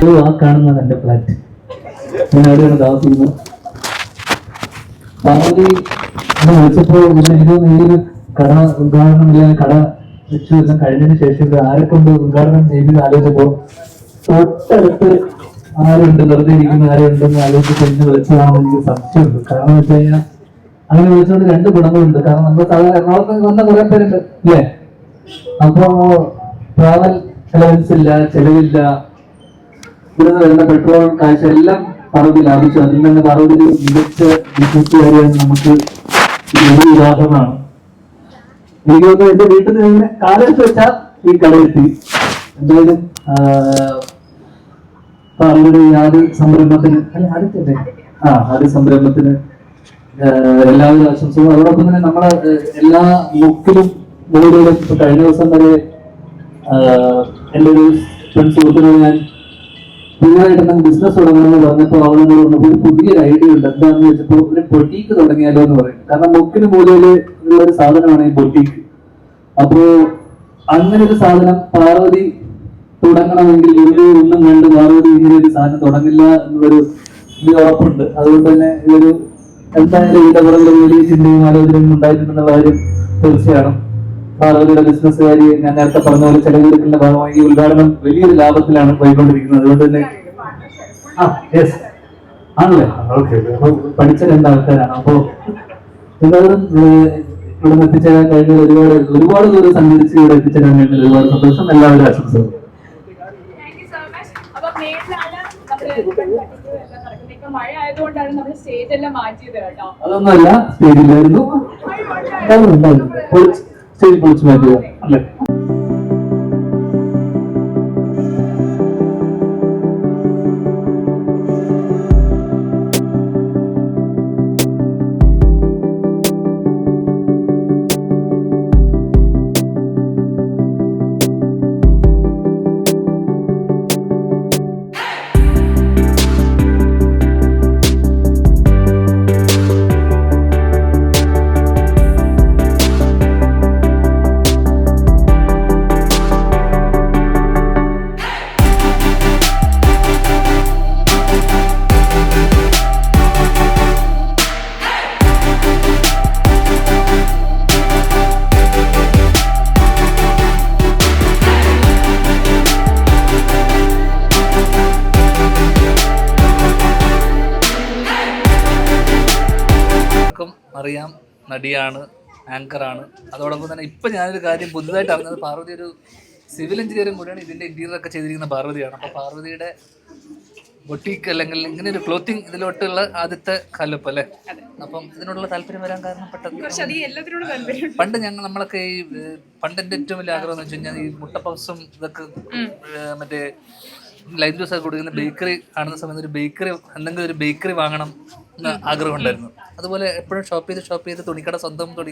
ആ കാണുന്നതാണ് എൻ്റെ ഫ്ലാറ്റ്. ഞാൻ അവിടെയാണ് താമസിക്കുന്നത്. പാർവതി വിളിച്ചപ്പോൾ എനിക്ക് ഈ കട ഉദ്ഘാടനം ഇല്ലാതെ കട വെച്ചു എല്ലാം കഴിഞ്ഞതിന് ശേഷം ഇത് ആരെ കൊണ്ട് ഉദ്ഘാടനം ചെയ്ത് ആലോചിച്ചപ്പോൾ തൊട്ടടുത്ത് ആരുണ്ട്, വെറുതെ ഇരിക്കുന്ന ആരുണ്ടെന്ന് ആലോചിച്ച് എന്നെ വിളിച്ചതാണെന്ന് എനിക്ക് സംശയമുണ്ട്. കാരണം വെച്ച് കഴിഞ്ഞാൽ അങ്ങനെ വിളിച്ചുകൊണ്ട് രണ്ട് ഗുണങ്ങളുണ്ട്. കാരണം നമ്മൾ സാധാരണ എറണാകുളത്ത് വന്ന കുറെ പേരുണ്ട് അല്ലേ. അപ്പോ ട്രാവൽ അലവൻസ് ഇല്ല, ചെലവില്ല, ഇവിടുന്ന് വരുന്ന പെട്രോൾ കാശ് എല്ലാം പാർവതി ലാഭിച്ചു. അതിൽ നിന്ന് പാർവതി ഒരു മികച്ച ബിസിനസ്സുകാരിയാണ്. നമുക്ക് ഒരു ഉദാഹരണമാണ്. എനിക്ക് തോന്നുന്നു എന്റെ വീട്ടിൽ നിന്ന് കാലത്ത് വെച്ചാൽ ഈ കടയെത്തി. എന്തായാലും പാർവതിയുടെ ആദ്യ സംരംഭത്തിന് ആദ്യ സംരംഭത്തിന് എല്ലാവിധ ആശംസകളും. അതോടൊപ്പം തന്നെ നമ്മളെ എല്ലാ മുക്കിലും വീടുകളും ഇപ്പൊ കഴിഞ്ഞ ദിവസം വരെ എൻ്റെ ഒരു ഫ്രണ്ട് സുഹൃത്തിനോട് ഞാൻ പുതിയതായിട്ട് ബിസിനസ് തുടങ്ങണമെന്ന് പറഞ്ഞപ്പോൾ അവളോട് ഒരു പുതിയൊരു ഐഡിയ ഉണ്ട്. എന്താണെന്ന് വെച്ചപ്പോൾ ഒരു ബൊട്ടീക്ക് തുടങ്ങിയാലോ എന്ന് പറയും. കാരണം മുക്കിന് മൂലയിൽ ഉള്ള ഒരു സാധനമാണ് ഈ ബൊട്ടീക്ക്. അപ്പോ അങ്ങനെ ഒരു സാധനം പാർവതി തുടങ്ങണമെങ്കിൽ ഒന്നും കണ്ട് പാർവതി ഇങ്ങനെ ഒരു സാധനം തുടങ്ങില്ല എന്നുള്ളൊരു ഉറപ്പുണ്ട്. അതുകൊണ്ട് തന്നെ ഇതൊരു എന്തായാലും ഇടപെടലും വലിയ ചിന്തയും ആലോചനയും ഉണ്ടായിട്ടുണ്ടെന്നുള്ള കാര്യം തീർച്ചയാണ്. പാർവതിയുടെ ബിസിനസ്സുകാരി ഞാൻ നേരത്തെ പറഞ്ഞ പോലെ ചെലവെടുക്കുന്ന ഭാഗമായി ഈ ഉദ്ഘാടനം വലിയൊരു ലാഭത്തിലാണ് പോയിക്കൊണ്ടിരിക്കുന്നത്. അതുകൊണ്ട് തന്നെ യെസ് ആണല്ലേ, ഓക്കെ. അപ്പൊ പഠിച്ച രണ്ടാൾക്കാരാണ്. അപ്പോ എന്തായാലും ഇവിടെ നിന്ന് എത്തിച്ചേരാൻ കഴിഞ്ഞാൽ ഒരുപാട് ദൂരം സഞ്ചരിച്ച് ഇവിടെ എത്തിച്ചേരാൻ കഴിഞ്ഞാൽ ഒരുപാട് സന്തോഷം. എല്ലാവരും ആശംസകളും. അതൊന്നുമല്ല, സ്റ്റേജിലായിരുന്നു, സ്റ്റേജ് പൊളിച്ചു മാറ്റുക അല്ലേ. അറിയാം, നടിയാണ്, ആങ്കറാണ്. അതോടൊപ്പം തന്നെ ഇപ്പം ഞാനൊരു കാര്യം പുതുതായിട്ട് അറിഞ്ഞത്, പാർവതി ഒരു സിവിൽ എഞ്ചിനീയറും കൂടിയാണ്. ഇതിൻ്റെ ഇൻറ്റീരിയർ ഒക്കെ ചെയ്തിരിക്കുന്ന പാർവതിയാണ്. അപ്പോൾ പാർവതിയുടെ ബൊട്ടീക്ക് അല്ലെങ്കിൽ ഇങ്ങനെ ഒരു ക്ലോത്തിങ് ഇതിലോട്ടുള്ള ആദ്യത്തെ കാലപ്പ് അല്ലേ. അപ്പം ഇതിനോടുള്ള താല്പര്യം വരാൻ കാരണം പെട്ടെന്ന് പണ്ട് നമ്മളൊക്കെ ഈ പണ്ടെൻ്റെ ഏറ്റവും വലിയ ആഗ്രഹം എന്ന് വെച്ച് കഴിഞ്ഞാൽ ഈ മുട്ട പപ്സും ഇതൊക്കെ മറ്റേ ലൈഫ് ജ്യൂസ് ഒക്കെ കൊടുക്കുന്ന ബേക്കറി കാണുന്ന സമയത്ത് ഒരു ബേക്കറി, എന്തെങ്കിലും ഒരു ബേക്കറി വാങ്ങണം എന്ന് ആഗ്രഹം ഉണ്ടായിരുന്നു. അതുപോലെ എപ്പോഴും ഷോപ്പ് ചെയ്ത് തുണിക്കട തുടങ്ങി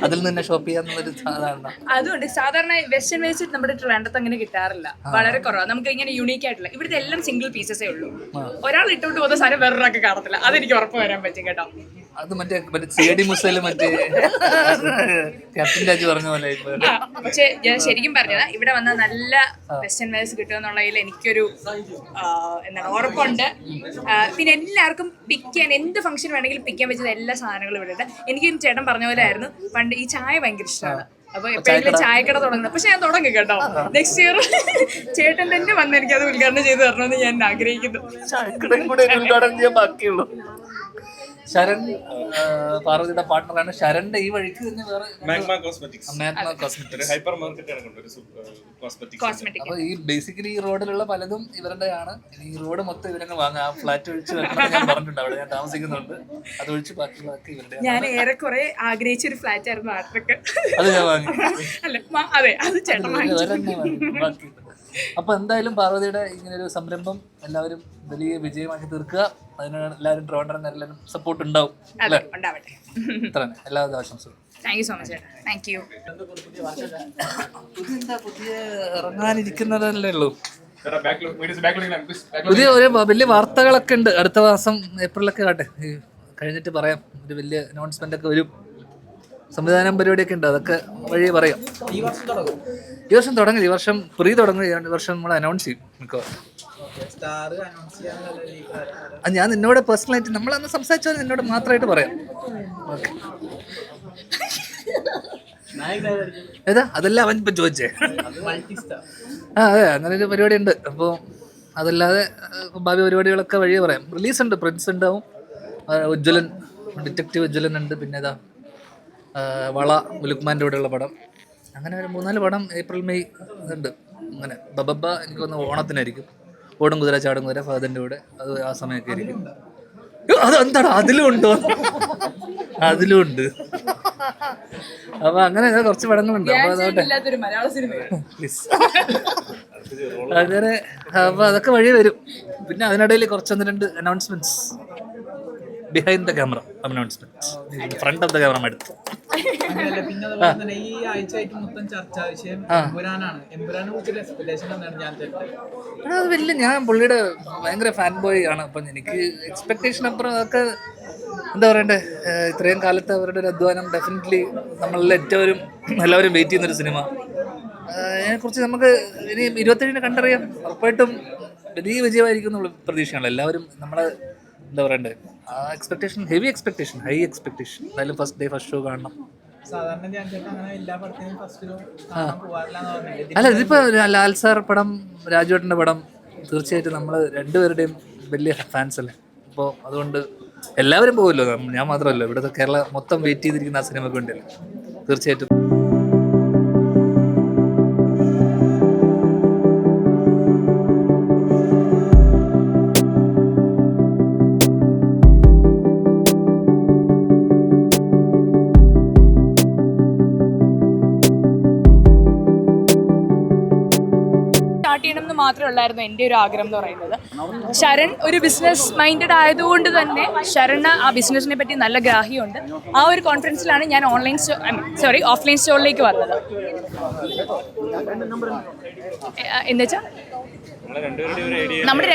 അതിൽ നിന്ന് തന്നെ ഷോപ്പ് ചെയ്യാന്നുള്ളൊരു സാധാരണ. അതുകൊണ്ട് സാധാരണ വെസ്റ്റേൺ വേസ്റ്റ് നമ്മുടെ ട്രെൻഡത്ത് അങ്ങനെ കിട്ടാറില്ല, വളരെ കുറവാണ്. നമുക്ക് ഇങ്ങനെ യൂണീക്ക് ആയിട്ടുള്ള ഇവിടുത്തെ എല്ലാം സിംഗിൾ പീസസേ ഉള്ളൂ. ഒരാൾ ഇട്ടോട്ട് പോകുന്ന സാധനം വേറൊരാൾക്ക് കാണത്തില്ല. അതെനിക്ക് ഉറപ്പ് വരാൻ പറ്റും കേട്ടോ. അത് മറ്റേ സി.ഡി. മുസയില് മറ്റേ ക്യാപ്റ്റൻ രാജ് പറഞ്ഞ പോലെ. പക്ഷെ ഞാൻ ശരിക്കും പറഞ്ഞതാ, ഇവിടെ വന്ന നല്ല വെസ്റ്റേൺ വെയർസ് കിട്ടുമെന്നുള്ളതിൽ എനിക്കൊരു എന്താണ് ഉറപ്പുണ്ട്. പിന്നെ എല്ലാവർക്കും പിക്ക് ചെയ്യാൻ, എന്ത് ഫംഗ്ഷൻ വേണമെങ്കിലും പിക്ക് ചെയ്യാൻ പറ്റുന്ന എല്ലാ സാധനങ്ങളും ഇവിടെ ഉണ്ട്. എനിക്കും ചേട്ടൻ പറഞ്ഞ പോലെ ആയിരുന്നു, പണ്ട് ഈ ചായ ഭയങ്കര ഇഷ്ടമാണ്. അപ്പൊ എപ്പോഴെങ്കിലും ചായക്കട തുടങ്ങുന്നത്. പക്ഷെ ഞാൻ തുടങ്ങി കേട്ടോ. നെക്സ്റ്റ് ഇയർ ചേട്ടൻ തന്നെ വന്ന് എനിക്ക് അത് ഉദ്ഘാടനം ചെയ്ത് തരണമെന്ന് ഞാൻ ആഗ്രഹിക്കുന്നു. ശരൺ പാർവതിയുടെ പാർട്ണറാണ്. ശരണിന്റെ ഈ വഴിക്ക് തന്നെ വേറെ അപ്പൊ ഈ ബേസിക്കലി ഈ റോഡിലുള്ള പലതും ഇവരുടെയാണ്. ഈ റോഡ് മൊത്തം ഇവരങ്ങ് വാങ്ങാം. ആ ഫ്ലാറ്റ് ഒഴിച്ച് ഞാൻ പറഞ്ഞിട്ടുണ്ട്, അവിടെ ഞാൻ താമസിക്കുന്നുണ്ട്. അത് ഒഴിച്ച് ബാക്കി ഇവരുടെ. ഞാൻ ഏറെക്കുറെ ആഗ്രഹിച്ചൊരു ഫ്ലാറ്റ് ആയിരുന്നു ആർക്കൊക്കെ. അത് ഞാൻ വാങ്ങി. അതെ, അത് ചേട്ടൻ ബാക്കി. അപ്പൊ എന്തായാലും പാർവതിയുടെ ഇങ്ങനൊരു സംരംഭം എല്ലാവരും വലിയ വിജയമാക്കി തീർക്കുക. അതിന് എല്ലാവരും ട്രോണ്ടറിന് എല്ലാവരും സപ്പോർട്ട് ഉണ്ടാവും. ഇത്ര എല്ലാവരും ആശംസകളും. പുതിയ ഇറങ്ങാനിരിക്കുന്നതല്ലേ ഉള്ളൂ. പുതിയ ഒരു വലിയ വാർത്തകളൊക്കെ ഉണ്ട്. അടുത്ത മാസം ഏപ്രിലൊക്കെ കാട്ടെ കഴിഞ്ഞിട്ട് പറയാം. ഒരു വലിയ അനൗൺസ്മെന്റ് ഒക്കെ വരും. സംവിധാനം പരിപാടിയൊക്കെ ഉണ്ട്, അതൊക്കെ വഴി പറയാം. ഈ വർഷം തുടങ്ങി, ഈ വർഷം പ്രീ തുടങ്ങി. ഈ വർഷം നമ്മൾ അനൗൺസ് ചെയ്യും മിക്കവാറും. ഞാൻ നിന്നോട് പേഴ്സണലായിട്ട് നമ്മളന്ന് സംസാരിച്ചാൽ നിന്നോട് മാത്രമായിട്ട് പറയാം. ഓക്കെ, ഏതാ അതല്ല അവൻ ഇപ്പം ചോദിച്ചേ. അതെ, അങ്ങനെ ഒരു പരിപാടി ഉണ്ട്. അപ്പോൾ അതല്ലാതെ ഭാവി പരിപാടികളൊക്കെ വഴിയെ പറയാം. റിലീസുണ്ട്, പ്രിൻസ് ഉണ്ടാവും, ഉജ്ജ്വലൻ, ഡിറ്റക്റ്റീവ് ഉജ്ജ്വലൻ ഉണ്ട്, പിന്നെ ഏതാ വള ലുക്മാൻ്റെ കൂടെയുള്ള പടം. അങ്ങനെ ഒരു 3-4 പടം ഏപ്രിൽ മെയ് ഇതുണ്ട്. അങ്ങനെ ബബബ എനിക്ക് തോന്നുന്നു ഓണത്തിനായിരിക്കും. ഓടും കുതിര ചാടും കുതിര ഫഹദിൻ്റെ കൂടെ, അത് ആ സമയമൊക്കെ ആയിരിക്കും. അത് എന്താണ് അതിലും ഉണ്ടോ? അതിലും ഉണ്ട്. അപ്പൊ അങ്ങനെ കുറച്ച് പടങ്ങളുണ്ട്. അപ്പൊ അതോട്ടെ പ്ലീസ് അങ്ങനെ. അപ്പൊ അതൊക്കെ വഴി വരും. പിന്നെ അതിനിടയിൽ കുറച്ചൊന്ന് 2 announcements, behind the camera announcement, front of the camera എടുത്തു. അത് വലിയ, ഞാൻ പുള്ളിയുടെ ഭയങ്കര ഫാൻ ബോയ് ആണ്. അപ്പം എനിക്ക് എക്സ്പെക്ടേഷൻ അപ്പുറം അതൊക്കെ എന്താ പറയണ്ടേ, ഇത്രയും കാലത്ത് അവരുടെ ഒരു അധ്വാനം ഡെഫിനറ്റ്ലി എല്ലാവരും വെയിറ്റ് ചെയ്യുന്നൊരു സിനിമ. അതിനെക്കുറിച്ച് നമുക്ക് ഇനി 27-ന് കണ്ടറിയാം. ഉറപ്പായിട്ടും വലിയ വിജയമായിരിക്കും എന്നുള്ള പ്രതീക്ഷയാണ് എല്ലാവരും. നമ്മളെ എന്താ പറയണ്ടേ, ആ expectation, heavy expectation, high expectation. എന്തായാലും ഫസ്റ്റ് ഷോ കാണണം. അല്ല, ഇതിപ്പോ ലാൽ സാർ പടം, രാജുവേട്ടൻ്റെ പടം, തീർച്ചയായിട്ടും നമ്മൾ രണ്ടുപേരുടെയും വലിയ ഫാൻസ് അല്ലേ. അപ്പോൾ അതുകൊണ്ട് എല്ലാവരും പോകുമല്ലോ, ഞാൻ മാത്രമല്ല, ഇവിടുത്തെ കേരളം മൊത്തം വെയിറ്റ് ചെയ്തിരിക്കുന്ന ആ സിനിമയ്ക്ക് വേണ്ടിയല്ലേ. തീർച്ചയായിട്ടും. മാത്രമേ ഉള്ളായിരുന്നു എൻ്റെ ഒരു ആഗ്രഹം എന്ന് പറയുന്നത്. ശരൺ ഒരു ബിസിനസ് മൈൻഡഡ് ആയതുകൊണ്ട് തന്നെ ശരണ് ആ ബിസിനസ്സിനെ പറ്റി നല്ല ഗ്രാഹ്യമുണ്ട്. ആ ഒരു കോൺഫിഡൻസിലാണ് ഞാൻ ഓഫ്ലൈൻ സ്റ്റോറിലേക്ക് വന്നത്. എന്നുവെച്ചാൽ നമ്മുടെ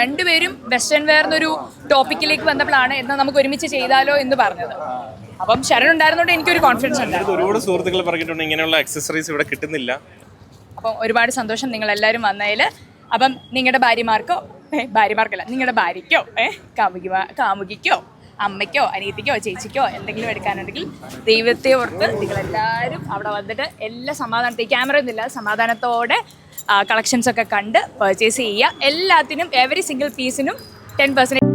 രണ്ടുപേരും വെസ്റ്റേൺ വെയർ എന്നൊരു ടോപ്പിക്കിലേക്ക് വന്നപ്പോഴാണ് എന്നാൽ നമുക്ക് ഒരുമിച്ച് ചെയ്താലോ എന്ന് പറഞ്ഞത്. അപ്പം ശരൺ ഉണ്ടായിരുന്നോണ്ട് എനിക്കൊരു കോൺഫിഡൻസ് ഉണ്ടായിരുന്നു. ഒരുപാട് സുഹൃത്തുക്കൾ പറഞ്ഞിട്ടുണ്ട് ഇങ്ങനെയുള്ള ആക്സസറീസ് ഇവിടെ കിട്ടുന്നില്ല. അപ്പം ഒരുപാട് സന്തോഷം നിങ്ങളെല്ലാവരും വന്നതിൽ. അപ്പം നിങ്ങളുടെ ഭാര്യമാർക്കല്ല, നിങ്ങളുടെ ഭാര്യയ്ക്കോ കാമുകിക്കോ അമ്മയ്ക്കോ അനിയത്തിക്കോ ചേച്ചിക്കോ എന്തെങ്കിലും എടുക്കാനുണ്ടെങ്കിൽ ദൈവത്തെ ഓർത്ത് നിങ്ങളെല്ലാവരും അവിടെ വന്നിട്ട് എല്ലാ സമാധാനത്തെ, ക്യാമറ ഒന്നുമില്ല, സമാധാനത്തോടെ കളക്ഷൻസൊക്കെ കണ്ട് പർച്ചേസ് ചെയ്യുക. എല്ലാത്തിനും, എവറി സിംഗിൾ പീസിനും 10%